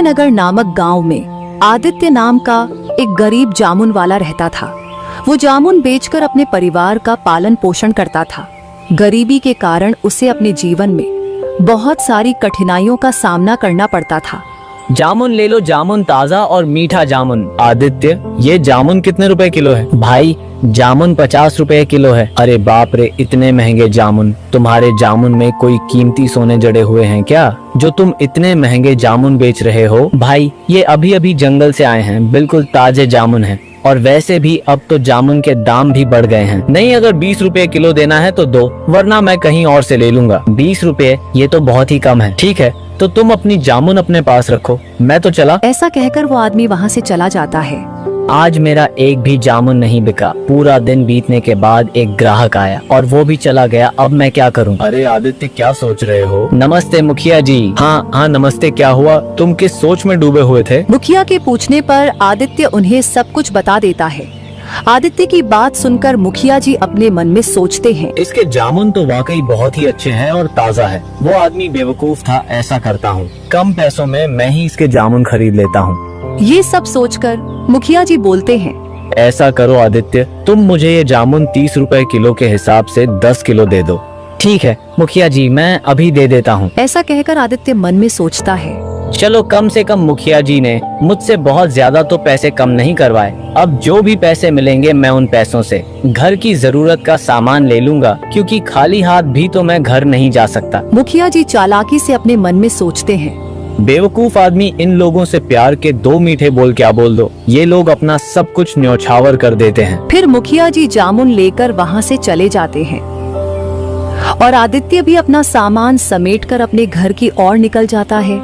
आदित्य नगर नामक गांव में आदित्य नाम का एक गरीब जामुन वाला रहता था। वो जामुन बेचकर अपने परिवार का पालन पोषण करता था। गरीबी के कारण उसे अपने जीवन में बहुत सारी कठिनाइयों का सामना करना पड़ता था। जामुन ले लो, जामुन ताज़ा और मीठा जामुन। आदित्य, ये जामुन कितने रुपए किलो है? भाई, जामुन 50 रुपए किलो है। अरे बाप रे, इतने महंगे जामुन। तुम्हारे जामुन में कोई कीमती सोने जड़े हुए हैं क्या, जो तुम इतने महंगे जामुन बेच रहे हो? भाई, ये अभी अभी जंगल से आए हैं, बिल्कुल ताजे जामुन हैं। और वैसे भी अब तो जामुन के दाम भी बढ़ गए हैं। नहीं, अगर 20 रुपए किलो देना है तो दो, वरना मैं कहीं और से ले लूंगा। 20 रुपए, ये तो बहुत ही कम है। ठीक है, तो तुम अपनी जामुन अपने पास रखो, मैं तो चला। ऐसा कहकर वो आदमी वहाँ से चला जाता है। आज मेरा एक भी जामुन नहीं बिका। पूरा दिन बीतने के बाद एक ग्राहक आया और वो भी चला गया। अब मैं क्या करूं? अरे आदित्य, क्या सोच रहे हो? नमस्ते मुखिया जी। हाँ, नमस्ते। क्या हुआ? तुम किस सोच में डूबे हुए थे? मुखिया के पूछने पर आदित्य उन्हें सब कुछ बता देता है। आदित्य की बात सुनकर मुखिया जी अपने मन में सोचते हैं, इसके जामुन तो वाकई बहुत ही अच्छे हैं और ताज़ा है। वो आदमी बेवकूफ था, ऐसा करता हूँ, कम पैसों में मैं ही इसके जामुन खरीद लेता हूँ। ये सब सोचकर मुखिया जी बोलते हैं, ऐसा करो आदित्य, तुम मुझे ये जामुन 30 रुपए किलो के हिसाब से 10 किलो दे दो। ठीक है मुखिया जी, मैं अभी दे देता हूँ। ऐसा कहकर आदित्य मन में सोचता है, चलो, कम से कम मुखिया जी ने मुझसे बहुत ज्यादा तो पैसे कम नहीं करवाए। अब जो भी पैसे मिलेंगे मैं उन पैसों से घर की जरूरत का सामान ले लूंगा, क्योंकि खाली हाथ भी तो मैं घर नहीं जा सकता। मुखिया जी चालाकी से अपने मन में सोचते हैं, बेवकूफ आदमी, इन लोगों से प्यार के 2 मीठे बोल क्या बोल दो, ये लोग अपना सब कुछ न्यौछावर कर देते हैं। फिर मुखिया जी जामुन लेकर वहाँ से चले जाते हैं और आदित्य भी अपना सामान समेटकर अपने घर की ओर निकल जाता है।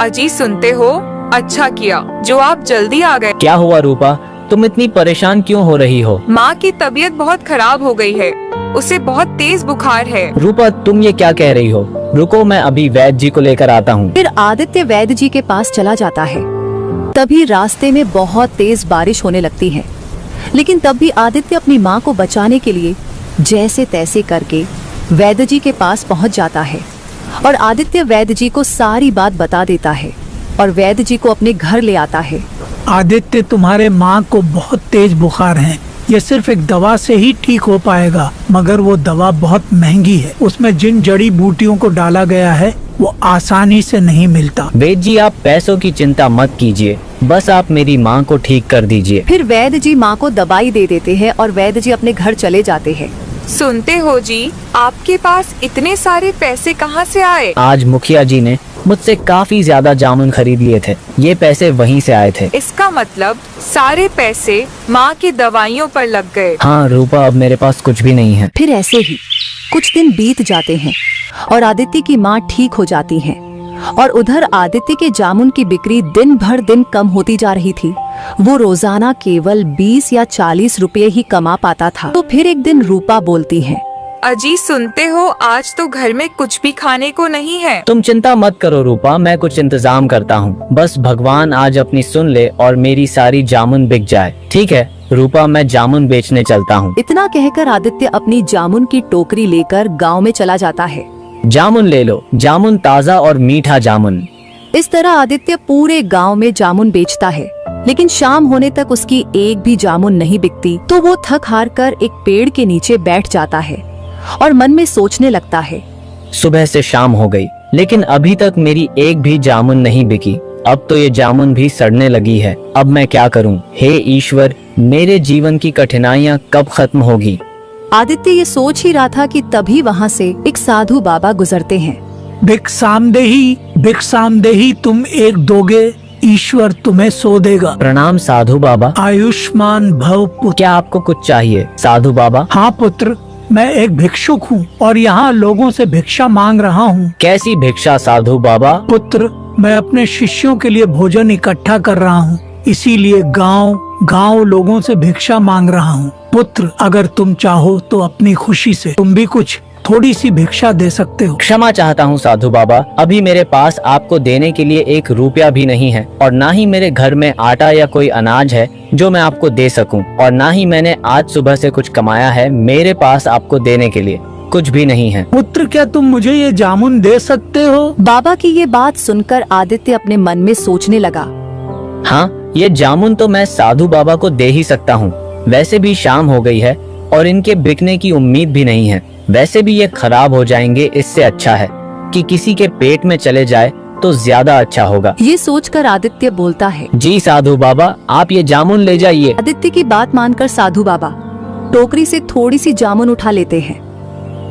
अजी, सुनते हो? अच्छा किया जो आप जल्दी आ गए। क्या हुआ रूपा, तुम इतनी परेशान क्यों हो रही हो? माँ की तबीयत बहुत खराब हो गई है, उसे बहुत तेज बुखार है। रूपा, तुम ये क्या कह रही हो? रुको, मैं अभी वैद्य जी को लेकर आता हूँ। फिर आदित्य वैद्य जी के पास चला जाता है। तभी रास्ते में बहुत तेज बारिश होने लगती है, लेकिन तब भी आदित्य अपनी माँ को बचाने के लिए जैसे तैसे करके वैद्य जी के पास पहुँच जाता है और आदित्य वैद्य जी को सारी बात बता देता है और वैद्य जी को अपने घर ले आता है। आदित्य, तुम्हारे माँ को बहुत तेज बुखार है। ये सिर्फ एक दवा से ही ठीक हो पाएगा, मगर वो दवा बहुत महंगी है। उसमें जिन जड़ी बूटियों को डाला गया है वो आसानी से नहीं मिलता। वैद्य जी, आप पैसों की चिंता मत कीजिए, बस आप मेरी माँ को ठीक कर दीजिए। फिर वैद्य जी माँ को दवाई दे देते हैं और वैद्य जी अपने घर चले जाते हैं। सुनते हो जी, आपके पास इतने सारे पैसे कहाँ से आए? आज मुखिया जी ने मुझसे काफी ज्यादा जामुन खरीद लिए थे, ये पैसे वहीं से आए थे। इसका मतलब सारे पैसे माँ की दवाइयों पर लग गए। हाँ रूपा, अब मेरे पास कुछ भी नहीं है। फिर ऐसे ही कुछ दिन बीत जाते हैं और आदित्य की माँ ठीक हो जाती है और उधर आदित्य के जामुन की बिक्री दिन भर दिन कम होती जा रही थी। वो रोजाना केवल 20 या 40 रुपए ही कमा पाता था। तो फिर एक दिन रूपा बोलती है, अजी, सुनते हो? आज तो घर में कुछ भी खाने को नहीं है। तुम चिंता मत करो रूपा, मैं कुछ इंतजाम करता हूँ। बस भगवान आज अपनी सुन ले और मेरी सारी जामुन बिक जाए। ठीक है रूपा, मैं जामुन बेचने चलता हूँ। इतना कहकर आदित्य अपनी जामुन की टोकरी लेकर गाँव में चला जाता है। जामुन ले लो, जामुन ताज़ा और मीठा जामुन। इस तरह आदित्य पूरे गांव में जामुन बेचता है, लेकिन शाम होने तक उसकी एक भी जामुन नहीं बिकती। तो वो थक हार कर एक पेड़ के नीचे बैठ जाता है और मन में सोचने लगता है, सुबह से शाम हो गई, लेकिन अभी तक मेरी एक भी जामुन नहीं बिकी। अब तो ये जामुन भी सड़ने लगी है। अब मैं क्या करूं? हे ईश्वर, मेरे जीवन की कठिनाइयां कब खत्म होगी? आदित्य ये सोच ही रहा था कि तभी वहाँ से एक साधु बाबा गुजरते हैं। भिक्षामदेही, भिक्षामदेही, तुम एक दोगे, ईश्वर तुम्हें सो देगा। प्रणाम साधु बाबा। आयुष्मान भव पुत्र। क्या आपको कुछ चाहिए साधु बाबा? हाँ पुत्र, मैं एक भिक्षुक हूँ और यहाँ लोगों से भिक्षा मांग रहा हूँ। कैसी भिक्षा साधु बाबा? पुत्र, मैं अपने शिष्यों के लिए भोजन इकट्ठा कर रहा हूँ, इसीलिए गांव गांव लोगों से भिक्षा मांग रहा हूँ। पुत्र, अगर तुम चाहो तो अपनी खुशी से तुम भी कुछ थोड़ी सी भिक्षा दे सकते हो। क्षमा चाहता हूँ साधु बाबा, अभी मेरे पास आपको देने के लिए 1 रुपया भी नहीं है और ना ही मेरे घर में आटा या कोई अनाज है जो मैं आपको दे सकूं, और ना ही मैंने आज सुबह से कुछ कमाया है मेरे पास आपको देने के लिए। कुछ भी नहीं है। पुत्र, क्या तुम मुझे ये जामुन दे सकते हो? बाबा की ये बात सुनकर आदित्य अपने मन में सोचने लगा। हाँ, ये जामुन तो मैं साधु बाबा को दे ही सकता हूँ। वैसे भी शाम हो गई है और इनके बिकने की उम्मीद भी नहीं है। वैसे भी ये खराब हो जाएंगे, इससे अच्छा है कि किसी के पेट में चले जाए तो ज्यादा अच्छा होगा। ये सोचकर आदित्य बोलता है। जी साधु बाबा, आप ये जामुन ले जाइए। आदित्य की बात मानकर साधु बाबा टोकरी से थोड़ी सी जामुन उठा लेते हैं।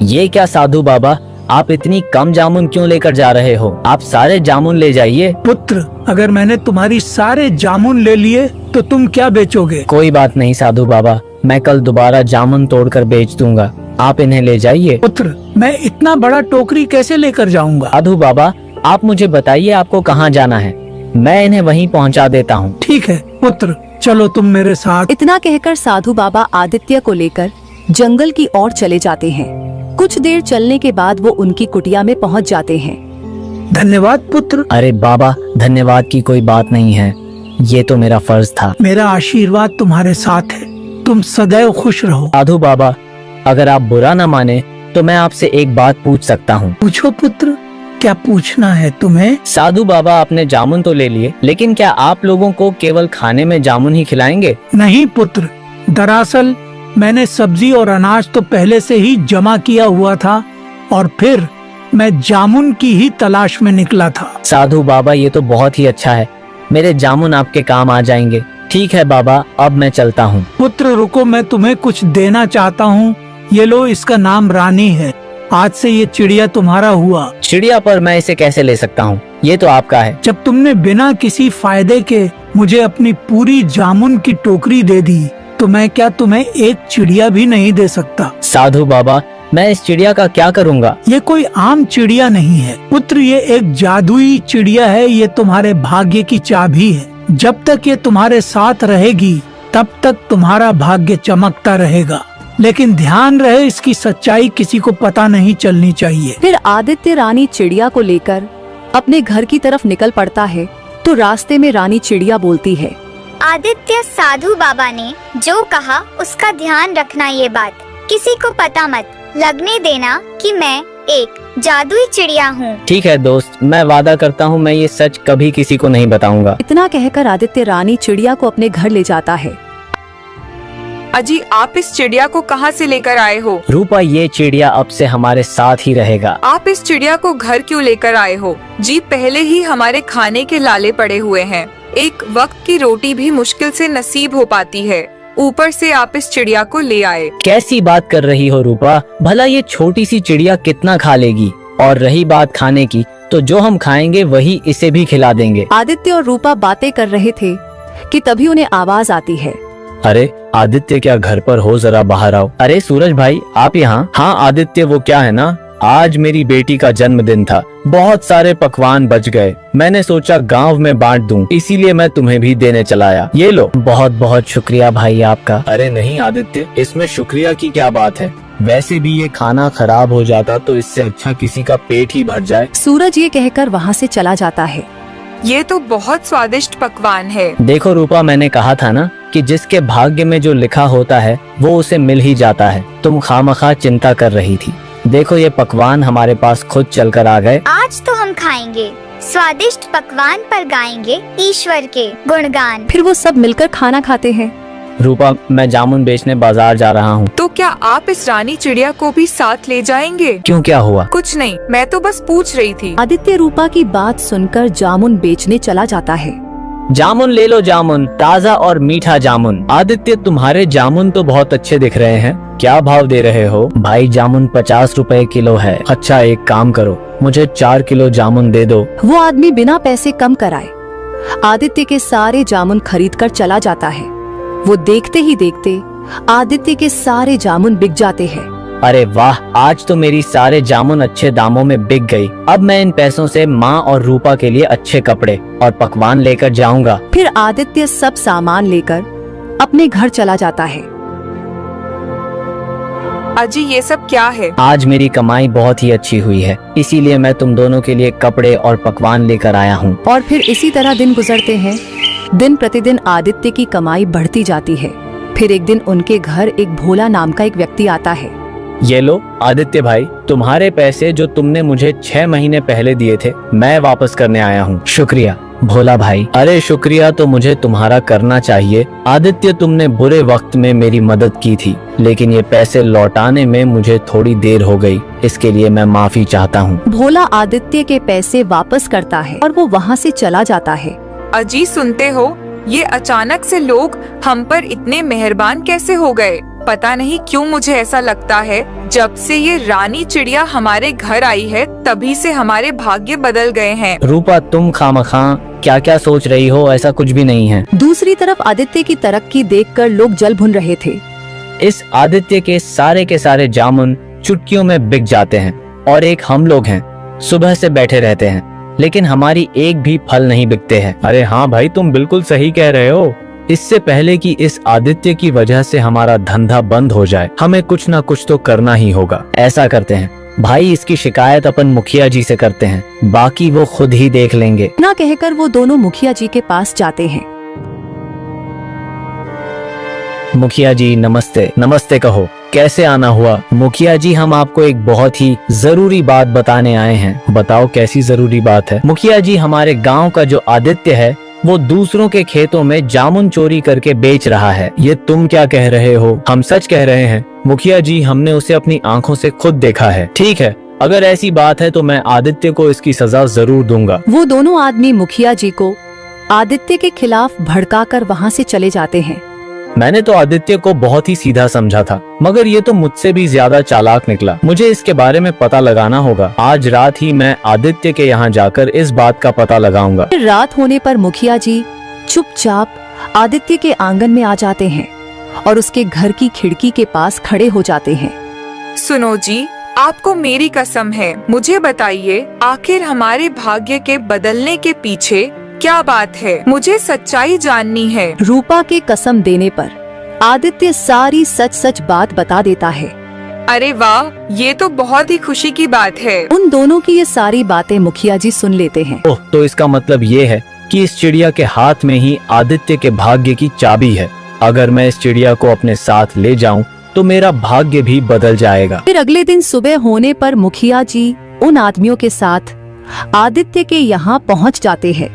ये क्या साधु बाबा, आप इतनी कम जामुन क्यों लेकर जा रहे हो? आप सारे जामुन ले जाइए। पुत्र, अगर मैंने तुम्हारी सारे जामुन ले लिए तो तुम क्या बेचोगे? कोई बात नहीं साधु बाबा, मैं कल दोबारा जामुन तोड़कर बेच दूंगा। आप इन्हें ले जाइए। पुत्र, मैं इतना बड़ा टोकरी कैसे लेकर जाऊंगा? साधु बाबा, आप मुझे बताइए आपको कहाँ जाना है, मैं इन्हें वहीं पहुँचा देता हूँ। ठीक है पुत्र, चलो तुम मेरे साथ। इतना कहकर साधु बाबा आदित्य को लेकर जंगल की ओर चले जाते हैं। कुछ देर चलने के बाद वो उनकी कुटिया में पहुंच जाते हैं। धन्यवाद पुत्र। अरे बाबा, धन्यवाद की कोई बात नहीं है, ये तो मेरा फर्ज था। मेरा आशीर्वाद तुम्हारे साथ है, तुम सदैव खुश रहो। साधु बाबा, अगर आप बुरा न माने तो मैं आपसे एक बात पूछ सकता हूँ? पूछो पुत्र, क्या पूछना है तुम्हें? साधु बाबा, आपने जामुन तो ले लिए, लेकिन क्या आप लोगों को केवल खाने में जामुन ही खिलाएंगे? नहीं पुत्र, दरअसल मैंने सब्जी और अनाज तो पहले से ही जमा किया हुआ था और फिर मैं जामुन की ही तलाश में निकला था। साधु बाबा, ये तो बहुत ही अच्छा है, मेरे जामुन आपके काम आ जाएंगे। ठीक है बाबा, अब मैं चलता हूँ। पुत्र रुको, मैं तुम्हें कुछ देना चाहता हूँ। ये लो, इसका नाम रानी है। आज से ये चिड़िया तुम्हारा हुआ। चिड़िया पर मैं इसे कैसे ले सकता हूँ? ये तो आपका है। जब तुमने बिना किसी फायदे के मुझे अपनी पूरी जामुन की टोकरी दे दी तो मैं क्या तुम्हें एक चिड़िया भी नहीं दे सकता? साधु बाबा, मैं इस चिड़िया का क्या करूँगा? ये कोई आम चिड़िया नहीं है पुत्र, ये एक जादुई चिड़िया है। ये तुम्हारे भाग्य की चाबी है। जब तक ये तुम्हारे साथ रहेगी तब तक तुम्हारा भाग्य चमकता रहेगा, लेकिन ध्यान रहे इसकी सच्चाई किसी को पता नहीं चलनी चाहिए। फिर आदित्य रानी चिड़िया को लेकर अपने घर की तरफ निकल पड़ता है तो रास्ते में रानी चिड़िया बोलती है। आदित्य, साधु बाबा ने जो कहा उसका ध्यान रखना। ये बात किसी को पता मत लगने देना कि मैं एक जादुई चिड़िया हूँ। ठीक है दोस्त, मैं वादा करता हूँ मैं ये सच कभी किसी को नहीं बताऊंगा। इतना कहकर आदित्य रानी चिड़िया को अपने घर ले जाता है। अजी, आप इस चिड़िया को कहाँ से लेकर आए हो? रूपा, ये चिड़िया अब से हमारे साथ ही रहेगा। आप इस चिड़िया को घर क्यों लेकर आए हो? जी, पहले ही हमारे खाने के लाले पड़े हुए हैं। एक वक्त की रोटी भी मुश्किल से नसीब हो पाती है, ऊपर से आप इस चिड़िया को ले आए। कैसी बात कर रही हो रूपा? भला ये छोटी सी चिड़िया कितना खा लेगी? और रही बात खाने की, तो जो हम खाएंगे वही इसे भी खिला देंगे। आदित्य और रूपा बातें कर रहे थे कि तभी उन्हें आवाज आती है। अरे आदित्य, क्या घर पर हो? जरा बाहर आओ। अरे सूरज भाई, आप यहाँ? हाँ आदित्य, वो क्या है ना, आज मेरी बेटी का जन्मदिन था, बहुत सारे पकवान बच गए। मैंने सोचा गांव में बांट दूं, इसीलिए मैं तुम्हें भी देने चला आया। ये लो। बहुत बहुत शुक्रिया भाई आपका। अरे नहीं आदित्य, इसमें शुक्रिया की क्या बात है? वैसे भी ये खाना खराब हो जाता तो इससे अच्छा किसी का पेट ही भर जाए। सूरज ये कहकर वहाँ से चला जाता है। ये तो बहुत स्वादिष्ट पकवान है। देखो रूपा, मैंने कहा था ना कि जिसके भाग्य में जो लिखा होता है वो उसे मिल ही जाता है। तुम खामखा चिंता कर रही थी। देखो ये पकवान हमारे पास खुद चलकर आ गए। आज तो हम खाएंगे, स्वादिष्ट पकवान पर गाएंगे ईश्वर के गुणगान। फिर वो सब मिलकर खाना खाते हैं। रूपा, मैं जामुन बेचने बाजार जा रहा हूँ। तो क्या आप इस रानी चिड़िया को भी साथ ले जाएंगे? क्यों, क्या हुआ? कुछ नहीं, मैं तो बस पूछ रही थी। आदित्य रूपा की बात सुनकर जामुन बेचने चला जाता है। जामुन ले लो, जामुन ताज़ा और मीठा जामुन। आदित्य, तुम्हारे जामुन तो बहुत अच्छे दिख रहे हैं, क्या भाव दे रहे हो? भाई जामुन 50 रुपए किलो है। अच्छा, एक काम करो, मुझे 4 किलो जामुन दे दो। वो आदमी बिना पैसे कम कराए आदित्य के सारे जामुन खरीद कर चला जाता है। वो देखते ही देखते आदित्य के सारे जामुन बिक जाते हैं। अरे वाह, आज तो मेरी सारे जामुन अच्छे दामों में बिक गई। अब मैं इन पैसों से माँ और रूपा के लिए अच्छे कपड़े और पकवान लेकर जाऊंगा। फिर आदित्य सब सामान लेकर अपने घर चला जाता है। अजी, ये सब क्या है? आज मेरी कमाई बहुत ही अच्छी हुई है, इसीलिए मैं तुम दोनों के लिए कपड़े और पकवान लेकर आया हूँ। और फिर इसी तरह दिन गुजरते हैं। दिन प्रतिदिन आदित्य की कमाई बढ़ती जाती है। फिर एक दिन उनके घर एक भोला नाम का एक व्यक्ति आता है। ये लो आदित्य भाई, तुम्हारे पैसे जो तुमने मुझे 6 महीने पहले दिए थे, मैं वापस करने आया हूँ। शुक्रिया भोला भाई। अरे शुक्रिया तो मुझे तुम्हारा करना चाहिए आदित्य, तुमने बुरे वक्त में मेरी मदद की थी, लेकिन ये पैसे लौटाने में मुझे थोड़ी देर हो गई, इसके लिए मैं माफी चाहता हूँ। भोला आदित्य के पैसे वापस करता है और वो वहाँ से चला जाता है। अजी सुनते हो, ये अचानक से लोग हम पर इतने मेहरबान कैसे हो गए? पता नहीं क्यों मुझे ऐसा लगता है जब से ये रानी चिड़िया हमारे घर आई है तभी से हमारे भाग्य बदल गए हैं। रूपा तुम खामखा क्या क्या सोच रही हो, ऐसा कुछ भी नहीं है। दूसरी तरफ आदित्य की तरक्की देखकर लोग जल भुन रहे थे। इस आदित्य के सारे जामुन चुटकियों में बिक जाते हैं और एक हम लोग हैं, सुबह से बैठे रहते हैं लेकिन हमारी एक भी फल नहीं बिकते हैं। अरे हाँ भाई, तुम बिल्कुल सही कह रहे हो। इससे पहले कि इस आदित्य की वजह से हमारा धंधा बंद हो जाए, हमें कुछ ना कुछ तो करना ही होगा। ऐसा करते हैं भाई, इसकी शिकायत अपन मुखिया जी से करते हैं, बाकी वो खुद ही देख लेंगे। ना कहकर वो दोनों मुखिया जी के पास जाते हैं। मुखिया जी नमस्ते। नमस्ते, कहो कैसे आना हुआ? मुखिया जी हम आपको एक बहुत ही जरूरी बात बताने आए हैं। बताओ कैसी जरूरी बात है? मुखिया जी, हमारे गांव का जो आदित्य है वो दूसरों के खेतों में जामुन चोरी करके बेच रहा है। ये तुम क्या कह रहे हो? हम सच कह रहे हैं मुखिया जी, हमने उसे अपनी आंखों से खुद देखा है। ठीक है, अगर ऐसी बात है तो मैं आदित्य को इसकी सजा जरूर दूंगा। वो दोनों आदमी मुखिया जी को आदित्य के खिलाफ भड़काकर वहाँ से चले जाते हैं। मैंने तो आदित्य को बहुत ही सीधा समझा था, मगर ये तो मुझसे भी ज्यादा चालाक निकला। मुझे इसके बारे में पता लगाना होगा। आज रात ही मैं आदित्य के यहाँ जाकर इस बात का पता लगाऊंगा। फिर रात होने पर मुखिया जी चुपचाप आदित्य के आंगन में आ जाते हैं और उसके घर की खिड़की के पास खड़े हो जाते हैं। सुनो जी, आपको मेरी कसम है, मुझे बताइए आखिर हमारे भाग्य के बदलने के पीछे क्या बात है? मुझे सच्चाई जाननी है। रूपा के कसम देने पर आदित्य सारी सच सच बात बता देता है। अरे वाह, ये तो बहुत ही खुशी की बात है। उन दोनों की ये सारी बातें मुखिया जी सुन लेते हैं। ओह, तो इसका मतलब ये है कि इस चिड़िया के हाथ में ही आदित्य के भाग्य की चाबी है। अगर मैं इस चिड़िया को अपने साथ ले जाऊं तो मेरा भाग्य भी बदल जाएगा। फिर अगले दिन सुबह होने पर मुखिया जी उन आदमियों के साथ आदित्य के यहाँ पहुँच जाते हैं।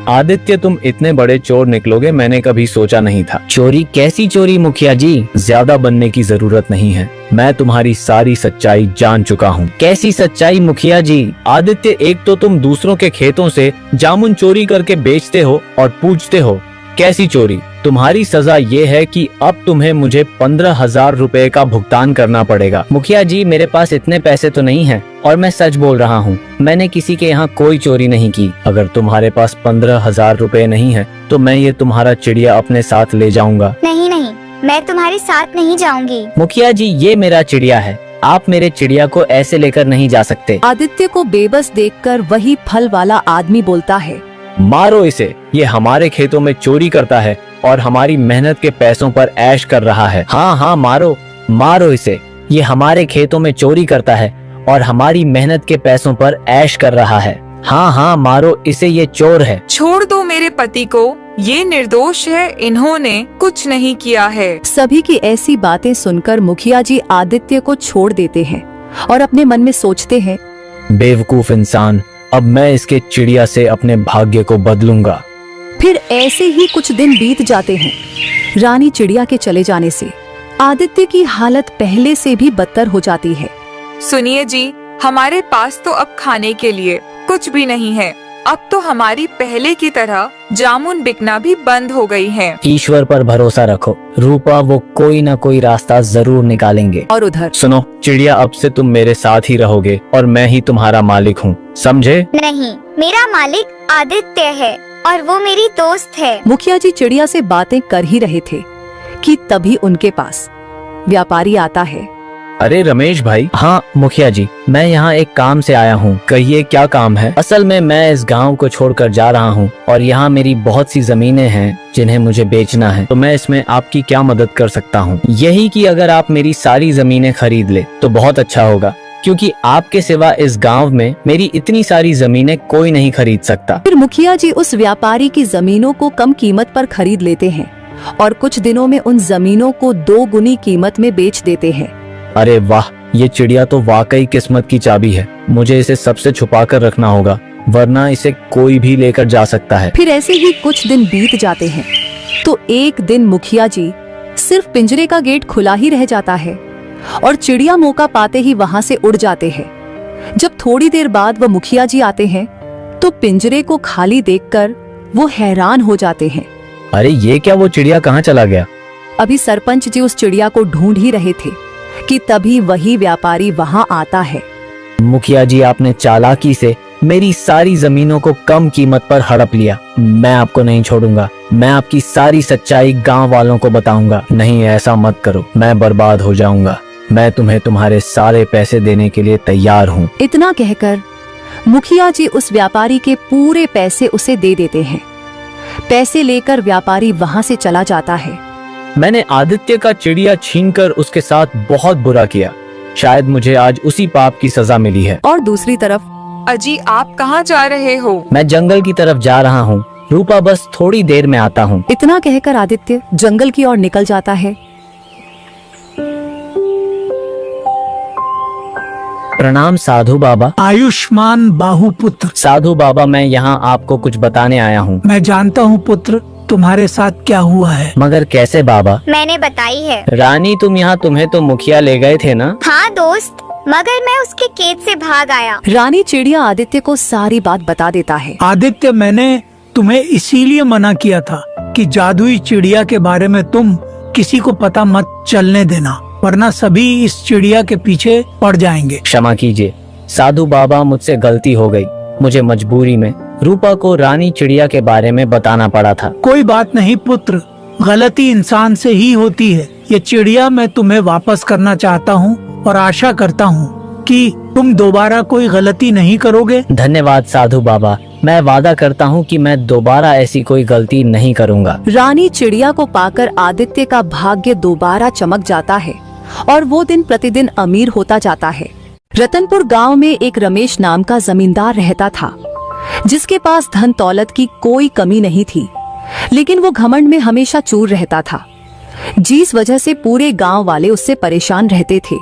आदित्य, तुम इतने बड़े चोर निकलोगे मैंने कभी सोचा नहीं था। चोरी? कैसी चोरी मुखिया जी? ज्यादा बनने की जरूरत नहीं है, मैं तुम्हारी सारी सच्चाई जान चुका हूँ। कैसी सच्चाई मुखिया जी? आदित्य, एक तो तुम दूसरों के खेतों से जामुन चोरी करके बेचते हो और पूछते हो कैसी चोरी। तुम्हारी सजा ये है कि अब तुम्हें मुझे 15,000 रुपए का भुगतान करना पड़ेगा। मुखिया जी, मेरे पास इतने पैसे तो नहीं हैं और मैं सच बोल रहा हूँ, मैंने किसी के यहाँ कोई चोरी नहीं की। अगर तुम्हारे पास 15,000 रुपए नहीं है तो मैं ये तुम्हारा चिड़िया अपने साथ ले जाऊंगा। नहीं नहीं, मैं तुम्हारे साथ नहीं जाऊंगी। मुखिया जी, ये मेरा चिड़िया है, आप मेरे चिड़िया को ऐसे लेकर नहीं जा सकते। आदित्य को बेबस देखकर वही फल वाला आदमी बोलता है, मारो इसे, ये हमारे खेतों में चोरी करता है और हमारी मेहनत के पैसों पर ऐश कर रहा है। हाँ हाँ, मारो मारो इसे, ये हमारे खेतों में चोरी करता है और हमारी मेहनत के पैसों पर ऐश कर रहा है। हाँ हाँ, मारो इसे, ये चोर है। छोड़ दो मेरे पति को, ये निर्दोष है, इन्होंने कुछ नहीं किया है। सभी की ऐसी बातें सुनकर मुखिया जी आदित्य को छोड़ देते हैं और अपने मन में सोचते हैं, बेवकूफ इंसान, अब मैं इसके चिड़िया से अपने भाग्य को बदलूंगा। फिर ऐसे ही कुछ दिन बीत जाते हैं। रानी चिड़िया के चले जाने से आदित्य की हालत पहले से भी बदतर हो जाती है। सुनिए जी, हमारे पास तो अब खाने के लिए कुछ भी नहीं है। अब तो हमारी पहले की तरह जामुन बिकना भी बंद हो गई है। ईश्वर पर भरोसा रखो रूपा, वो कोई ना कोई रास्ता जरूर निकालेंगे। और उधर सुनो चिड़िया, अब से तुम मेरे साथ ही रहोगे और मैं ही तुम्हारा मालिक हूँ, समझे? नहीं, मेरा मालिक आदित्य है और वो मेरी दोस्त है। मुखिया जी चिड़िया से बातें कर ही रहे थे कि तभी उनके पास व्यापारी आता है। अरे रमेश भाई। हाँ मुखिया जी, मैं यहाँ एक काम से आया हूँ। कहिए क्या काम है? असल में मैं इस गांव को छोड़कर जा रहा हूँ और यहाँ मेरी बहुत सी जमीनें हैं जिन्हें मुझे बेचना है। तो मैं इसमें आपकी क्या मदद कर सकता हूँ? यही कि अगर आप मेरी सारी जमीनें खरीद ले तो बहुत अच्छा होगा, क्योंकि आपके सिवा इस गांव में मेरी इतनी सारी जमीनें कोई नहीं खरीद सकता। फिर मुखिया जी उस व्यापारी की जमीनों को कम कीमत पर खरीद लेते हैं और कुछ दिनों में उन जमीनों को 2 गुनी कीमत में बेच देते हैं। अरे वाह, ये चिड़िया तो वाकई किस्मत की चाबी है। मुझे इसे सबसे छुपा कर रखना होगा, वरना इसे कोई भी लेकर जा सकता है। फिर ऐसे ही कुछ दिन बीत जाते हैं तो एक दिन मुखिया जी सिर्फ पिंजरे का गेट खुला ही रह जाता है और चिड़िया मौका पाते ही वहां से उड़ जाते हैं। जब थोड़ी देर बाद वह मुखिया जी आते हैं तो पिंजरे को खाली देखकर वो हैरान हो जाते हैं। अरे ये क्या, वो चिड़िया कहाँ चला गया? अभी सरपंच जी उस चिड़िया को ढूंढ ही रहे थे कि तभी वही व्यापारी वहां आता है। मुखिया जी, आपने चालाकी से मेरी सारी जमीनों को कम कीमत पर हड़प लिया। मैं आपको नहीं छोड़ूंगा। मैं आपकी सारी सच्चाई गांव वालों को बताऊंगा। नहीं, ऐसा मत करो, मैं बर्बाद हो जाऊंगा। मैं तुम्हें तुम्हारे सारे पैसे देने के लिए तैयार हूँ। इतना कहकर मुखिया जी उस व्यापारी के पूरे पैसे उसे दे देते हैं। पैसे लेकर व्यापारी वहां से चला जाता है। मैंने आदित्य का चिड़िया छीनकर उसके साथ बहुत बुरा किया। शायद मुझे आज उसी पाप की सजा मिली है। और दूसरी तरफ अजी, आप कहाँ जा रहे हो? मैं जंगल की तरफ जा रहा हूँ। रूपा, बस थोड़ी देर में आता हूँ। इतना कहकर आदित्य जंगल की ओर निकल जाता है। प्रणाम साधु बाबा। आयुष्मान बाहु पुत्र। साधु बाबा, मैं यहाँ आपको कुछ बताने आया हूँ। मैं जानता हूँ पुत्र, तुम्हारे साथ क्या हुआ है। मगर कैसे बाबा? मैंने बताई है। रानी, तुम्हें तो मुखिया ले गए थे ना? हाँ दोस्त, मगर मैं उसके खेत से भाग आया। रानी चिड़िया आदित्य को सारी बात बता देता है। आदित्य, मैंने तुम्हें इसीलिए मना किया था कि जादुई चिड़िया के बारे में तुम किसी को पता मत चलने देना, वरना सभी इस चिड़िया के पीछे पड़ जाएंगे। क्षमा कीजिए साधु बाबा, मुझसे गलती हो गई। मुझे मजबूरी में रूपा को रानी चिड़िया के बारे में बताना पड़ा था। कोई बात नहीं पुत्र, गलती इंसान से ही होती है। ये चिड़िया मैं तुम्हें वापस करना चाहता हूँ और आशा करता हूँ कि तुम दोबारा कोई गलती नहीं करोगे। धन्यवाद साधु बाबा, मैं वादा करता हूँ कि मैं दोबारा ऐसी कोई गलती नहीं करूँगा। रानी चिड़िया को पाकर आदित्य का भाग्य दोबारा चमक जाता है और वो दिन प्रतिदिन अमीर होता जाता है। रतनपुर गांव में एक रमेश नाम का जमींदार रहता था, जिसके पास धन दौलत की कोई कमी नहीं थी, लेकिन वो घमंड में हमेशा चूर रहता था, जिस वजह से पूरे गांव वाले उससे परेशान रहते थे।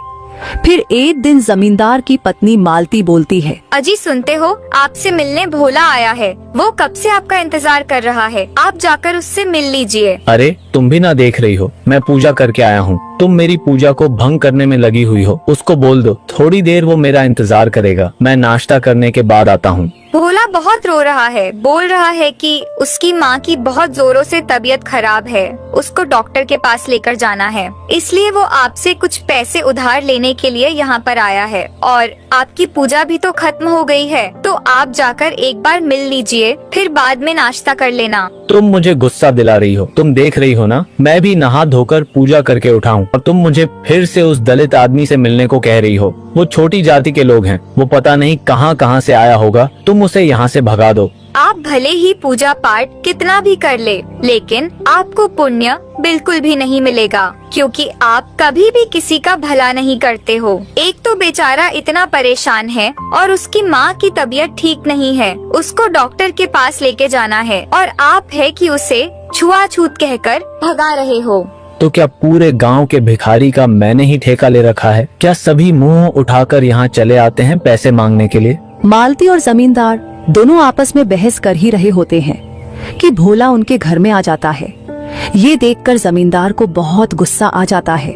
फिर एक दिन जमींदार की पत्नी मालती बोलती है, अजी सुनते हो, आपसे मिलने भोला आया है। वो कब से आपका इंतजार कर रहा है, आप जाकर उससे मिल लीजिए। अरे तुम भी ना देख रही हो, मैं पूजा करके आया हूँ। तुम मेरी पूजा को भंग करने में लगी हुई हो। उसको बोल दो, थोड़ी देर वो मेरा इंतजार करेगा। मैं नाश्ता करने के बाद आता हूँ। भोला बहुत रो रहा है, बोल रहा है कि उसकी माँ की बहुत जोरों से तबीयत खराब है, उसको डॉक्टर के पास लेकर जाना है, इसलिए वो आपसे कुछ पैसे उधार लेने के लिए यहाँ पर आया है। और आपकी पूजा भी तो खत्म हो गई है, तो आप जाकर एक बार मिल लीजिए, फिर बाद में नाश्ता कर लेना। तुम मुझे गुस्सा दिला रही हो। तुम देख रही हो ना, मैं भी नहा धोकर पूजा करके उठा हूँ और तुम मुझे फिर से उस दलित आदमी से मिलने को कह रही हो। वो छोटी जाति के लोग हैं, वो पता नहीं कहाँ से आया होगा। तुम उसे यहाँ से भगा दो। आप भले ही पूजा पाठ कितना भी कर ले, लेकिन आपको पुण्य बिल्कुल भी नहीं मिलेगा, क्योंकि आप कभी भी किसी का भला नहीं करते हो। एक तो बेचारा इतना परेशान है और उसकी माँ की तबीयत ठीक नहीं है, उसको डॉक्टर के पास लेके जाना है, और आप है कि उसे छुआछूत कहकर भगा रहे हो। तो क्या पूरे गांव के भिखारी का मैंने ही ठेका ले रखा है? क्या सभी मुंह उठाकर यहाँ चले आते हैं पैसे मांगने के लिए? मालती और जमींदार दोनों आपस में बहस कर ही रहे होते हैं कि भोला उनके घर में आ जाता है। ये देखकर जमींदार को बहुत गुस्सा आ जाता है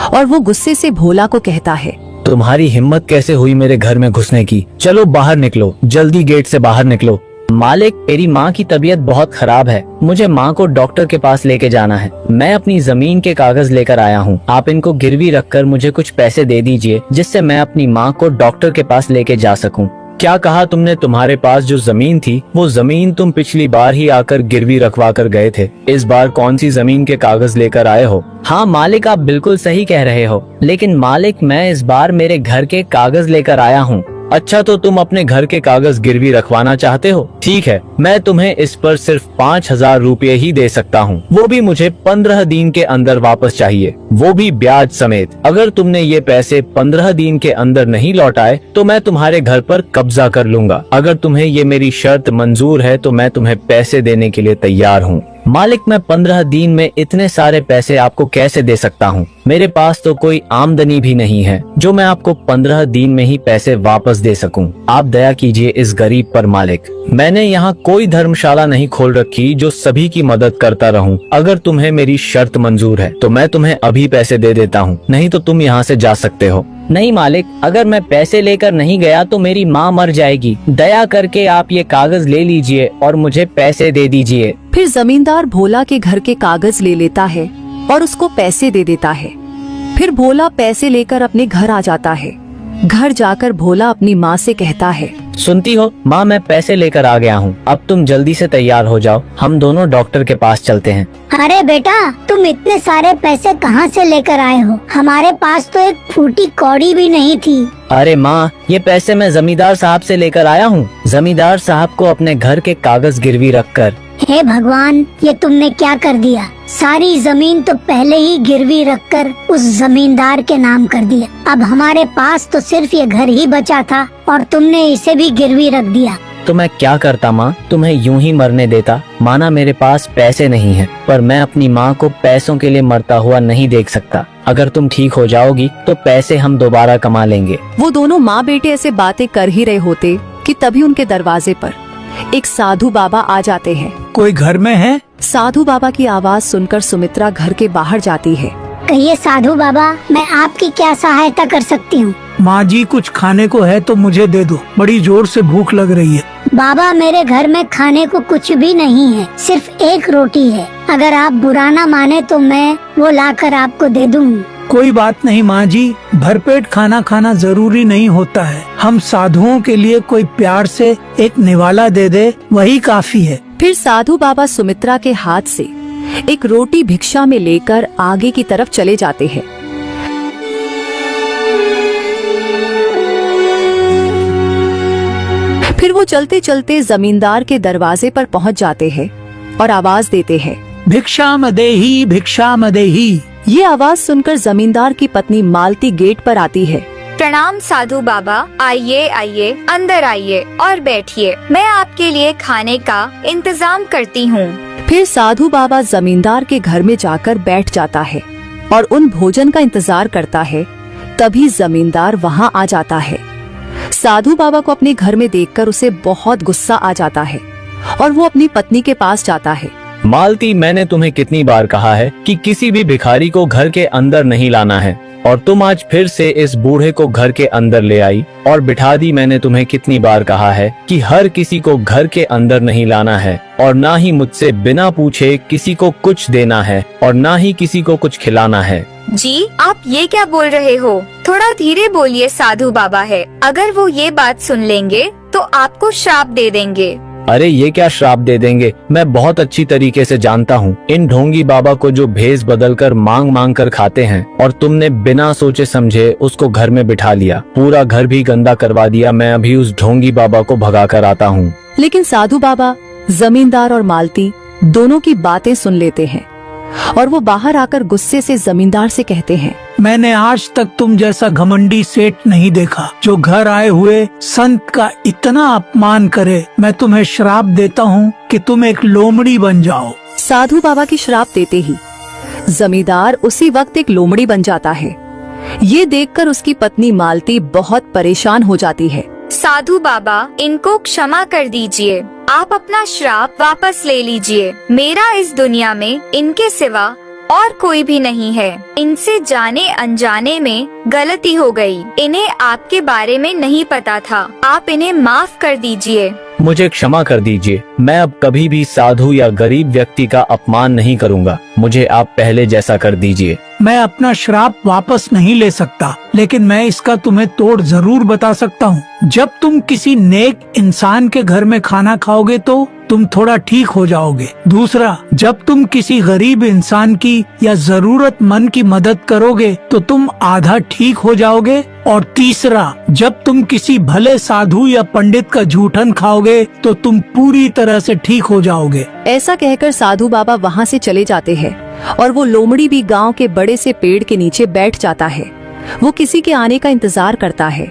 और वो गुस्से से भोला को कहता है, तुम्हारी हिम्मत कैसे हुई मेरे घर में घुसने की? चलो बाहर निकलो, जल्दी गेट से बाहर निकलो। मालिक, मेरी माँ की तबीयत बहुत खराब है, मुझे माँ को डॉक्टर के पास लेके जाना है। मैं अपनी जमीन के कागज लेकर आया हूँ, आप इनको गिरवी रखकर मुझे कुछ पैसे दे दीजिए, जिससे मैं अपनी माँ को डॉक्टर के पास लेके जा सकूँ। क्या कहा तुमने? तुम्हारे पास जो जमीन थी, वो जमीन तुम पिछली बार ही आकर गिरवी रखवा कर गए थे। इस बार कौन सी जमीन के कागज लेकर आए हो? हाँ मालिक, आप बिल्कुल सही कह रहे हो, लेकिन मालिक मैं इस बार मेरे घर के कागज लेकर आया हूँ। अच्छा, तो तुम अपने घर के कागज गिरवी रखवाना चाहते हो? ठीक है, मैं तुम्हें इस पर सिर्फ 5,000 रुपये ही दे सकता हूँ, वो भी मुझे 15 दिन के अंदर वापस चाहिए, वो भी ब्याज समेत। अगर तुमने ये पैसे 15 दिन के अंदर नहीं लौटाए तो मैं तुम्हारे घर पर कब्जा कर लूंगा। अगर तुम्हें ये मेरी शर्त मंजूर है तो मैं तुम्हें पैसे देने के लिए तैयार हूँ। मालिक, मैं 15 दिन में इतने सारे पैसे आपको कैसे दे सकता हूँ? मेरे पास तो कोई आमदनी भी नहीं है जो मैं आपको 15 दिन में ही पैसे वापस दे सकूं। आप दया कीजिए इस गरीब पर मालिक। मैंने यहाँ कोई धर्मशाला नहीं खोल रखी जो सभी की मदद करता रहूं। अगर तुम्हें मेरी शर्त मंजूर है तो मैं तुम्हें अभी पैसे दे देता हूँ, नहीं तो तुम यहाँ से जा सकते हो। नहीं मालिक, अगर मैं पैसे लेकर नहीं गया तो मेरी माँ मर जाएगी। दया करके आप ये कागज ले लीजिए और मुझे पैसे दे दीजिए। फिर जमींदार भोला के घर के कागज ले लेता है और उसको पैसे दे देता है। फिर भोला पैसे लेकर अपने घर आ जाता है। घर जाकर भोला अपनी माँ से कहता है, सुनती हो माँ, मैं पैसे लेकर आ गया हूँ। अब तुम जल्दी से तैयार हो जाओ, हम दोनों डॉक्टर के पास चलते हैं। अरे बेटा, तुम इतने सारे पैसे कहाँ से लेकर आए हो? हमारे पास तो एक फूटी कौड़ी भी नहीं थी। अरे माँ, ये पैसे मैं जमींदार साहब से लेकर आया हूँ। जमींदार साहब को अपने घर के कागज गिरवी रखकर। हे भगवान, ये तुमने क्या कर दिया? सारी जमीन तो पहले ही गिरवी रखकर उस जमींदार के नाम कर दिया। अब हमारे पास तो सिर्फ ये घर ही बचा था और तुमने इसे भी गिरवी रख दिया। तो मैं क्या करता माँ, तुम्हें यूं ही मरने देता। माना मेरे पास पैसे नहीं है, पर मैं अपनी माँ को पैसों के लिए मरता हुआ नहीं देख सकता। अगर तुम ठीक हो जाओगी तो पैसे हम दोबारा कमा लेंगे। वो दोनों माँ बेटे ऐसे बातें कर ही रहे होते कि तभी उनके दरवाजे पर एक साधु बाबा आ जाते हैं। कोई घर में है? साधु बाबा की आवाज सुनकर सुमित्रा घर के बाहर जाती है। कहिए साधु बाबा, मैं आपकी क्या सहायता कर सकती हूँ? माँ जी, कुछ खाने को है तो मुझे दे दो, बड़ी जोर से भूख लग रही है। बाबा, मेरे घर में खाने को कुछ भी नहीं है, सिर्फ एक रोटी है। अगर आप बुरा ना माने तो मैं वो लाकर आपको दे दूँ। कोई बात नहीं माँ जी, भरपेट खाना खाना जरूरी नहीं होता है। हम साधुओं के लिए कोई प्यार से एक निवाला दे दे, वही काफी है। फिर साधु बाबा सुमित्रा के हाथ से एक रोटी भिक्षा में लेकर आगे की तरफ चले जाते हैं। फिर वो चलते चलते जमींदार के दरवाजे पर पहुंच जाते हैं और आवाज देते हैं, भिक्षा मदेही, भिक्षा मदेही। ये आवाज सुनकर जमींदार की पत्नी मालती गेट पर आती है। प्रणाम साधु बाबा, आइए आइए, अंदर आइए और बैठिए। मैं आपके लिए खाने का इंतजाम करती हूँ। फिर साधु बाबा जमींदार के घर में जाकर बैठ जाता है और उन भोजन का इंतजार करता है। तभी जमींदार वहाँ आ जाता है। साधु बाबा को अपने घर में देखकर उसे बहुत गुस्सा आ जाता है और वो अपनी पत्नी के पास जाता है। मालती, मैंने तुम्हें कितनी बार कहा है कि किसी भी भिखारी को घर के अंदर नहीं लाना है, और तुम आज फिर से इस बूढ़े को घर के अंदर ले आई और बिठा दी। मैंने तुम्हें कितनी बार कहा है कि हर किसी को घर के अंदर नहीं लाना है, और ना ही मुझसे बिना पूछे किसी को कुछ देना है, और ना ही किसी को कुछ खिलाना है। जी, आप ये क्या बोल रहे हो? थोड़ा धीरे बोलिए, साधु बाबा है। अगर वो ये बात सुन लेंगे तो आपको श्राप दे देंगे। अरे ये क्या श्राप दे देंगे? मैं बहुत अच्छी तरीके से जानता हूँ इन ढोंगी बाबा को, जो भेष बदल कर मांग मांग कर खाते हैं, और तुमने बिना सोचे समझे उसको घर में बिठा लिया, पूरा घर भी गंदा करवा दिया। मैं अभी उस ढोंगी बाबा को भगा कर आता हूँ। लेकिन साधु बाबा जमींदार और मालती दोनों की बातें सुन लेते हैं और वो बाहर आकर गुस्से से जमींदार से कहते हैं, मैंने आज तक तुम जैसा घमंडी सेठ नहीं देखा जो घर आए हुए संत का इतना अपमान करे। मैं तुम्हें श्राप देता हूँ कि तुम एक लोमड़ी बन जाओ। साधु बाबा की श्राप देते ही जमींदार उसी वक्त एक लोमड़ी बन जाता है। ये देखकर उसकी पत्नी मालती बहुत परेशान हो जाती है। साधु बाबा, इनको क्षमा कर दीजिए। आप अपना श्राप वापस ले लीजिए। मेरा इस दुनिया में इनके सिवा और कोई भी नहीं है। इनसे जाने अनजाने में गलती हो गई। इन्हें आपके बारे में नहीं पता था। आप इन्हें माफ कर दीजिए। मुझे क्षमा कर दीजिए। मैं अब कभी भी साधु या गरीब व्यक्ति का अपमान नहीं करूँगा। मुझे आप पहले जैसा कर दीजिए। मैं अपना श्राप वापस नहीं ले सकता, लेकिन मैं इसका तुम्हें तोड़ जरूर बता सकता हूँ। जब तुम किसी नेक इंसान के घर में खाना खाओगे तो तुम थोड़ा ठीक हो जाओगे। दूसरा, जब तुम किसी गरीब इंसान की या जरूरतमंद की मदद करोगे तो तुम आधा ठीक हो जाओगे। और तीसरा, जब तुम किसी भले साधु या पंडित का जूठन खाओगे तो तुम पूरी तरह से ठीक हो जाओगे। ऐसा कहकर साधु बाबा वहाँ से चले जाते हैं और वो लोमड़ी भी गांव के बड़े से पेड़ के नीचे बैठ जाता है। वो किसी के आने का इंतजार करता है।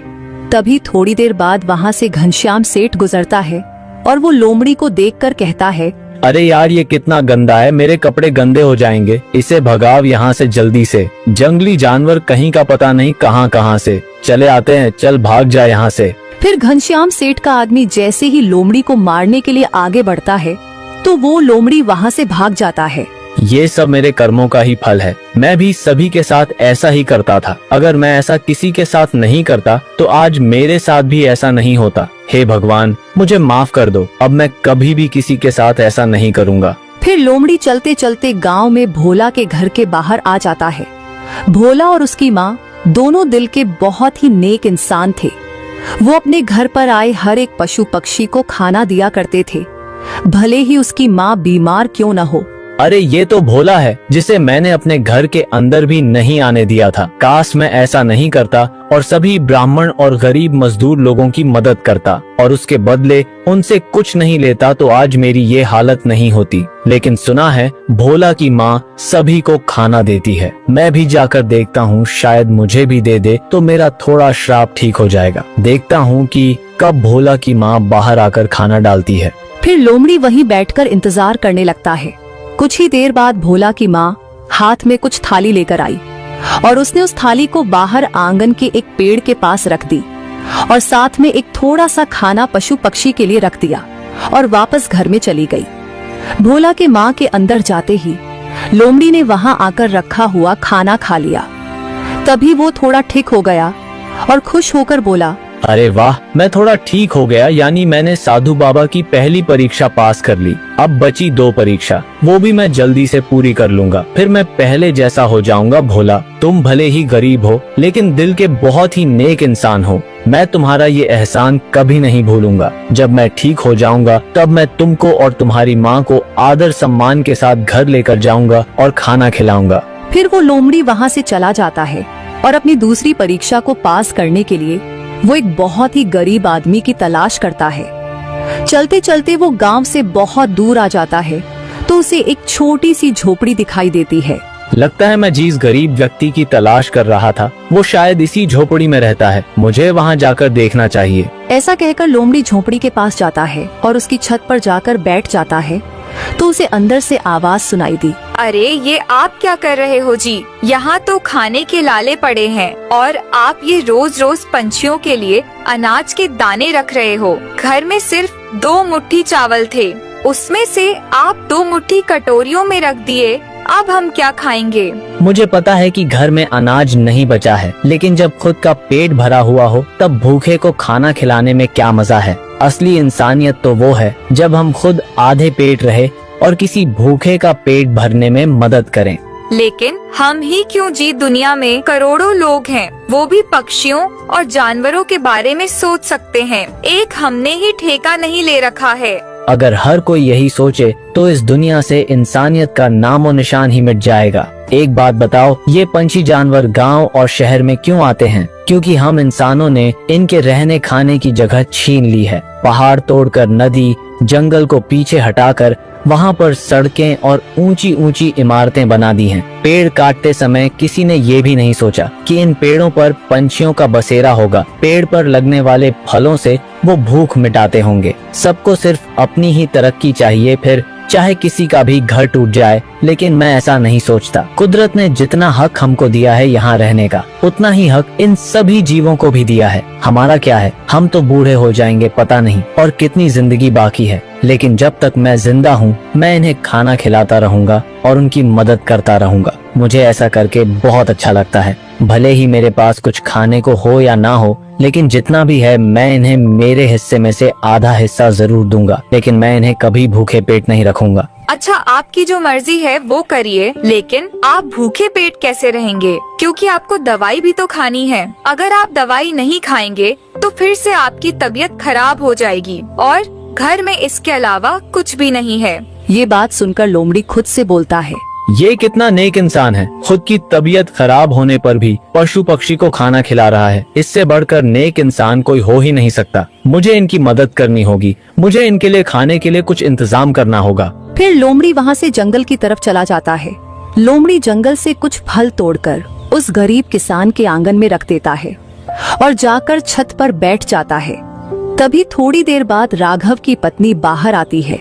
तभी थोड़ी देर बाद वहाँ से घनश्याम सेठ गुजरता है और वो लोमड़ी को देखकर कहता है, अरे यार ये कितना गंदा है, मेरे कपड़े गंदे हो जाएंगे, इसे भगाओ यहाँ से जल्दी से। जंगली जानवर कहीं का पता नहीं कहाँ से चले आते हैं, चल भाग जा यहाँ से। फिर घनश्याम सेठ का आदमी जैसे ही लोमड़ी को मारने के लिए आगे बढ़ता है तो वो लोमड़ी वहाँ से भाग जाता है। ये सब मेरे कर्मों का ही फल है, मैं भी सभी के साथ ऐसा ही करता था। अगर मैं ऐसा किसी के साथ नहीं करता तो आज मेरे साथ भी ऐसा नहीं होता। हे भगवान मुझे माफ कर दो, अब मैं कभी भी किसी के साथ ऐसा नहीं करूँगा। फिर लोमड़ी चलते चलते गांव में भोला के घर के बाहर आ जाता है। भोला और उसकी माँ दोनों दिल के बहुत ही नेक इंसान थे। वो अपने घर पर आए हर एक पशु पक्षी को खाना दिया करते थे, भले ही उसकी माँ बीमार क्यों न हो। अरे ये तो भोला है जिसे मैंने अपने घर के अंदर भी नहीं आने दिया था। काश मैं ऐसा नहीं करता और सभी ब्राह्मण और गरीब मजदूर लोगों की मदद करता और उसके बदले उनसे कुछ नहीं लेता तो आज मेरी ये हालत नहीं होती। लेकिन सुना है भोला की माँ सभी को खाना देती है। मैं भी जाकर देखता हूँ, शायद मुझे भी दे दे तो मेरा थोड़ा श्राप ठीक हो जाएगा। देखता हूँ कि कब भोला की माँ बाहर आकर खाना डालती है। फिर लोमड़ी वहीं बैठकर इंतजार करने लगता है। कुछ ही देर बाद भोला की माँ हाथ में कुछ थाली लेकर आई और उसने उस थाली को बाहर आंगन के एक पेड़ के पास रख दी और साथ में एक थोड़ा सा खाना पशु पक्षी के लिए रख दिया और वापस घर में चली गई। भोला के माँ के अंदर जाते ही लोमड़ी ने वहां आकर रखा हुआ खाना खा लिया। तभी वो थोड़ा ठीक हो गया और खुश होकर बोला, अरे वाह, मैं थोड़ा ठीक हो गया, यानी मैंने साधु बाबा की पहली परीक्षा पास कर ली। अब बची 2 परीक्षा, वो भी मैं जल्दी से पूरी कर लूंगा, फिर मैं पहले जैसा हो जाऊंगा। भोला तुम भले ही गरीब हो लेकिन दिल के बहुत ही नेक इंसान हो। मैं तुम्हारा ये एहसान कभी नहीं भूलूंगा। जब मैं ठीक हो जाऊंगा तब मैं तुमको और तुम्हारी माँ को आदर सम्मान के साथ घर लेकर जाऊंगा और खाना खिलाऊंगा। फिर वो लोमड़ी वहाँ से चला जाता है और अपनी दूसरी परीक्षा को पास करने के लिए वो एक बहुत ही गरीब आदमी की तलाश करता है। चलते चलते वो गांव से बहुत दूर आ जाता है तो उसे एक छोटी सी झोपड़ी दिखाई देती है। लगता है मैं जिस गरीब व्यक्ति की तलाश कर रहा था वो शायद इसी झोपड़ी में रहता है, मुझे वहाँ जाकर देखना चाहिए। ऐसा कहकर लोमड़ी झोपड़ी के पास जाता है और उसकी छत पर जाकर बैठ जाता है तो उसे अंदर से आवाज सुनाई दी, अरे ये आप क्या कर रहे हो जी? यहाँ तो खाने के लाले पड़े हैं और आप ये रोज रोज पंछियों के लिए अनाज के दाने रख रहे हो। घर में सिर्फ 2 मुट्ठी चावल थे, उसमें से आप 2 मुट्ठी कटोरियों में रख दिए। अब हम क्या खाएंगे? मुझे पता है कि घर में अनाज नहीं बचा है, लेकिन जब खुद का पेट भरा हुआ हो तब भूखे को खाना खिलाने में क्या मजा है। असली इंसानियत तो वो है जब हम खुद आधे पेट रहे और किसी भूखे का पेट भरने में मदद करें। लेकिन हम ही क्यों जी, दुनिया में करोड़ों लोग हैं, वो भी पक्षियों और जानवरों के बारे में सोच सकते हैं। एक हमने ही ठेका नहीं ले रखा है। अगर हर कोई यही सोचे तो इस दुनिया से इंसानियत का नामो निशान ही मिट जाएगा। एक बात बताओ, ये पंछी जानवर गांव और शहर में क्यों आते हैं? क्योंकि हम इंसानों ने इनके रहने खाने की जगह छीन ली है। पहाड़ तोड़कर, नदी जंगल को पीछे हटाकर वहाँ पर सड़कें और ऊंची ऊंची इमारतें बना दी हैं। पेड़ काटते समय किसी ने ये भी नहीं सोचा कि इन पेड़ों पर पंछियों का बसेरा होगा। पेड़ पर लगने वाले फलों से वो भूख मिटाते होंगे। सबको सिर्फ अपनी ही तरक्की चाहिए, फिर चाहे किसी का भी घर टूट जाए। लेकिन मैं ऐसा नहीं सोचता। कुदरत ने जितना हक हमको दिया है यहाँ रहने का, उतना ही हक इन सभी जीवों को भी दिया है। हमारा क्या है, हम तो बूढ़े हो जाएंगे, पता नहीं और कितनी जिंदगी बाकी है। लेकिन जब तक मैं जिंदा हूँ मैं इन्हें खाना खिलाता रहूंगा और उनकी मदद करता रहूंगा। मुझे ऐसा करके बहुत अच्छा लगता है। भले ही मेरे पास कुछ खाने को हो या ना हो, लेकिन जितना भी है मैं इन्हें मेरे हिस्से में से आधा हिस्सा जरूर दूंगा। लेकिन मैं इन्हें कभी भूखे पेट नहीं रखूंगा। अच्छा, आपकी जो मर्जी है वो करिए, लेकिन आप भूखे पेट कैसे रहेंगे? क्योंकि आपको दवाई भी तो खानी है। अगर आप दवाई नहीं खाएंगे तो फिर से आपकी तबीयत खराब हो जाएगी और घर में इसके अलावा कुछ भी नहीं है। ये बात सुनकर लोमड़ी खुद से बोलता है, ये कितना नेक इंसान है, खुद की तबीयत खराब होने पर भी पशु पक्षी को खाना खिला रहा है। इससे बढ़कर नेक इंसान कोई हो ही नहीं सकता। मुझे इनकी मदद करनी होगी, मुझे इनके लिए खाने के लिए कुछ इंतजाम करना होगा। फिर लोमड़ी वहाँ से जंगल की तरफ चला जाता है। लोमड़ी जंगल से कुछ फल तोड़कर उस गरीब किसान के आंगन में रख देता है और जाकर छत पर बैठ जाता है। तभी थोड़ी देर बाद राघव की पत्नी बाहर आती है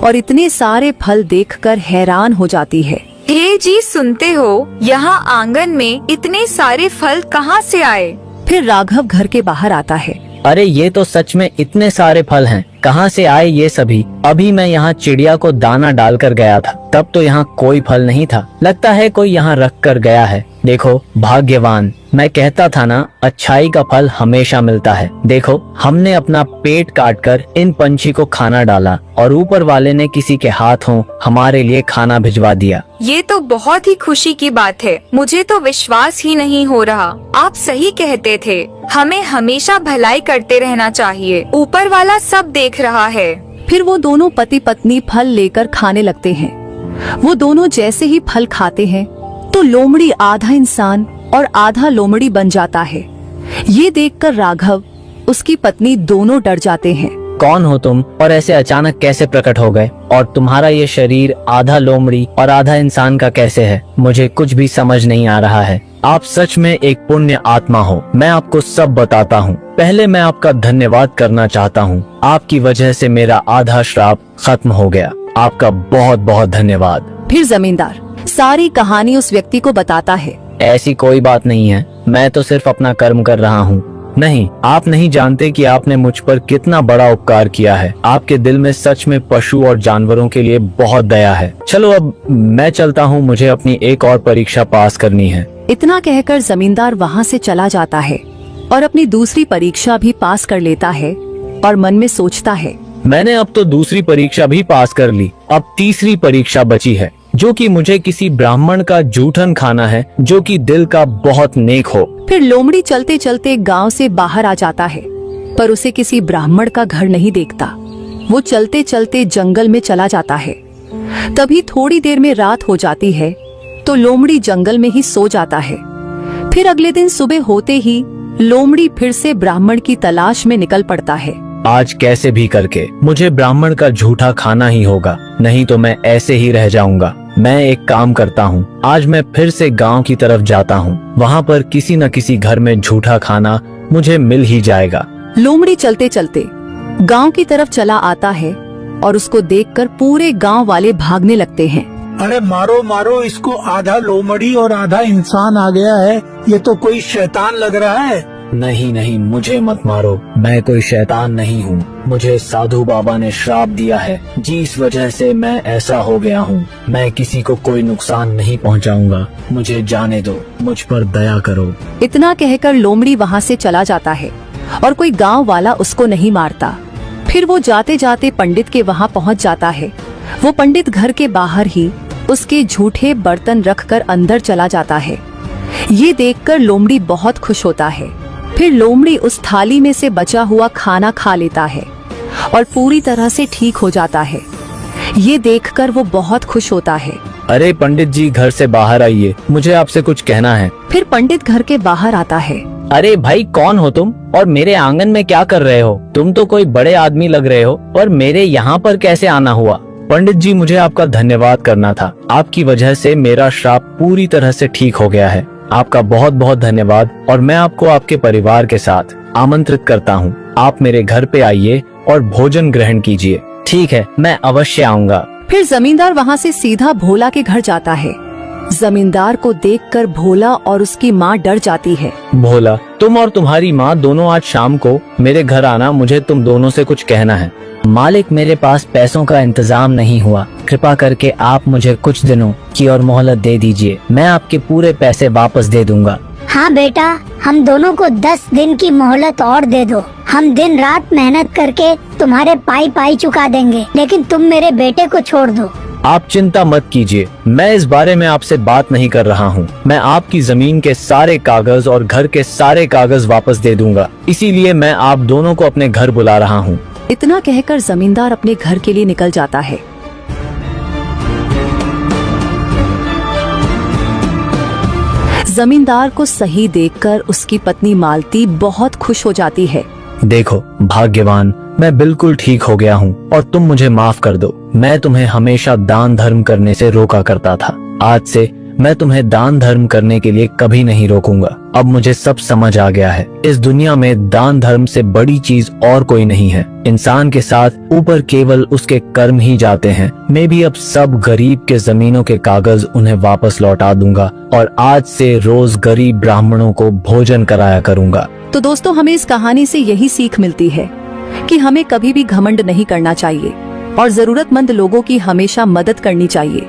और इतने सारे फल देखकर हैरान हो जाती है। हे जी, सुनते हो, यहाँ आंगन में इतने सारे फल कहाँ से आए? फिर राघव घर के बाहर आता है। अरे ये तो सच में इतने सारे फल हैं, कहाँ से आए ये सभी? अभी मैं यहाँ चिड़िया को दाना डालकर गया था, तब तो यहाँ कोई फल नहीं था। लगता है कोई यहाँ रख कर गया है। देखो भाग्यवान, मैं कहता था ना, अच्छाई का फल हमेशा मिलता है। देखो, हमने अपना पेट काटकर इन पंछी को खाना डाला और ऊपर वाले ने किसी के हाथों हमारे लिए खाना भिजवा दिया। ये तो बहुत ही खुशी की बात है। मुझे तो विश्वास ही नहीं हो रहा। आप सही कहते थे, हमें हमेशा भलाई करते रहना चाहिए। ऊपर वाला सब देख रहा है। फिर वो दोनों पति पत्नी फल लेकर खाने लगते हैं। वो दोनों जैसे ही फल खाते हैं तो लोमड़ी आधा इंसान और आधा लोमड़ी बन जाता है। ये देखकर राघव, उसकी पत्नी दोनों डर जाते हैं। कौन हो तुम और ऐसे अचानक कैसे प्रकट हो गए? और तुम्हारा ये शरीर आधा लोमड़ी और आधा इंसान का कैसे है? मुझे कुछ भी समझ नहीं आ रहा है। आप सच में एक पुण्य आत्मा हो। मैं आपको सब बताता हूँ। पहले मैं आपका धन्यवाद करना चाहता हूँ। आपकी वजह से मेरा आधा श्राप खत्म हो गया। आपका बहुत बहुत धन्यवाद। फिर जमींदार सारी कहानी उस व्यक्ति को बताता है। ऐसी कोई बात नहीं है, मैं तो सिर्फ अपना कर्म कर रहा हूँ। नहीं, आप नहीं जानते कि आपने मुझ पर कितना बड़ा उपकार किया है। आपके दिल में सच में पशु और जानवरों के लिए बहुत दया है। चलो अब मैं चलता हूँ, मुझे अपनी एक और परीक्षा पास करनी है। इतना कहकर जमींदार वहाँ से चला जाता है और अपनी दूसरी परीक्षा भी पास कर लेता है और मन में सोचता है, मैंने अब तो दूसरी परीक्षा भी पास कर ली। अब तीसरी परीक्षा बची है, जो कि मुझे किसी ब्राह्मण का जूठन खाना है, जो कि दिल का बहुत नेक हो। फिर लोमड़ी चलते चलते गांव से बाहर आ जाता है, पर उसे किसी ब्राह्मण का घर नहीं देखता। वो चलते चलते जंगल में चला जाता है। तभी थोड़ी देर में रात हो जाती है तो लोमड़ी जंगल में ही सो जाता है। फिर अगले दिन सुबह होते ही लोमड़ी फिर से ब्राह्मण की तलाश में निकल पड़ता है। आज कैसे भी करके मुझे ब्राह्मण का झूठा खाना ही होगा, नहीं तो मैं ऐसे ही रह जाऊंगा। मैं एक काम करता हूँ, आज मैं फिर से गांव की तरफ जाता हूँ। वहाँ पर किसी न किसी घर में झूठा खाना मुझे मिल ही जाएगा। लोमड़ी चलते चलते गांव की तरफ चला आता है और उसको देखकर पूरे गांव वाले भागने लगते हैं। अरे मारो मारो इसको, आधा लोमड़ी और आधा इंसान आ गया है। ये तो कोई शैतान लग रहा है। नहीं नहीं, मुझे मत मारो, मैं कोई शैतान नहीं हूँ। मुझे साधु बाबा ने श्राप दिया है, जिस वजह से मैं ऐसा हो गया हूँ। मैं किसी को कोई नुकसान नहीं पहुँचाऊंगा। मुझे जाने दो, मुझ पर दया करो। इतना कहकर लोमड़ी वहाँ से चला जाता है और कोई गांव वाला उसको नहीं मारता। फिर वो जाते जाते पंडित के वहाँ पहुँच जाता है। वो पंडित घर के बाहर ही उसके झूठे बर्तन रखकर अंदर चला जाता है। ये देखकर लोमड़ी बहुत खुश होता है। फिर लोमड़ी उस थाली में से बचा हुआ खाना खा लेता है और पूरी तरह से ठीक हो जाता है। ये देखकर वो बहुत खुश होता है। अरे पंडित जी, घर से बाहर आइए, मुझे आपसे कुछ कहना है। फिर पंडित घर के बाहर आता है। अरे भाई, कौन हो तुम और मेरे आंगन में क्या कर रहे हो? तुम तो कोई बड़े आदमी लग रहे हो, पर मेरे यहाँ पर कैसे आना हुआ? पंडित जी, मुझे आपका धन्यवाद करना था। आपकी वजह से मेरा श्राप पूरी तरह से ठीक हो गया है। आपका बहुत बहुत धन्यवाद। और मैं आपको आपके परिवार के साथ आमंत्रित करता हूँ। आप मेरे घर पे आइए और भोजन ग्रहण कीजिए। ठीक है, मैं अवश्य आऊँगा। फिर जमींदार वहाँ से सीधा भोला के घर जाता है। जमींदार को देखकर भोला और उसकी माँ डर जाती है। भोला, तुम और तुम्हारी माँ दोनों आज शाम को मेरे घर आना, मुझे तुम दोनों से कुछ कहना है। मालिक, मेरे पास पैसों का इंतजाम नहीं हुआ। कृपा करके आप मुझे कुछ दिनों की और मोहलत दे दीजिए। मैं आपके पूरे पैसे वापस दे दूंगा। हाँ बेटा, हम दोनों को 10 दिन की मोहलत और दे दो। हम दिन रात मेहनत करके तुम्हारे पाई पाई चुका देंगे, लेकिन तुम मेरे बेटे को छोड़ दो। आप चिंता मत कीजिए, मैं इस बारे में आपसे बात नहीं कर रहा हूँ। मैं आपकी जमीन के सारे कागज और घर के सारे कागज वापस दे दूंगा। इसीलिए मैं आप दोनों को अपने घर बुला रहा हूँ। इतना कहकर जमींदार अपने घर के लिए निकल जाता है। जमींदार को सही देखकर उसकी पत्नी मालती बहुत खुश हो जाती है। देखो भाग्यवान, मैं बिल्कुल ठीक हो गया हूँ और तुम मुझे माफ कर दो। मैं तुम्हें हमेशा दान धर्म करने से रोका करता था। आज से मैं तुम्हें दान धर्म करने के लिए कभी नहीं रोकूंगा। अब मुझे सब समझ आ गया है। इस दुनिया में दान धर्म से बड़ी चीज और कोई नहीं है। इंसान के साथ ऊपर केवल उसके कर्म ही जाते हैं। मैं भी अब सब गरीब के जमीनों के कागज उन्हें वापस लौटा दूंगा और आज से रोज गरीब ब्राह्मणों को भोजन कराया करूंगा। तो दोस्तों, हमें इस कहानी से यही सीख मिलती है कि हमें कभी भी घमंड नहीं करना चाहिए और जरूरतमंद लोगों की हमेशा मदद करनी चाहिए।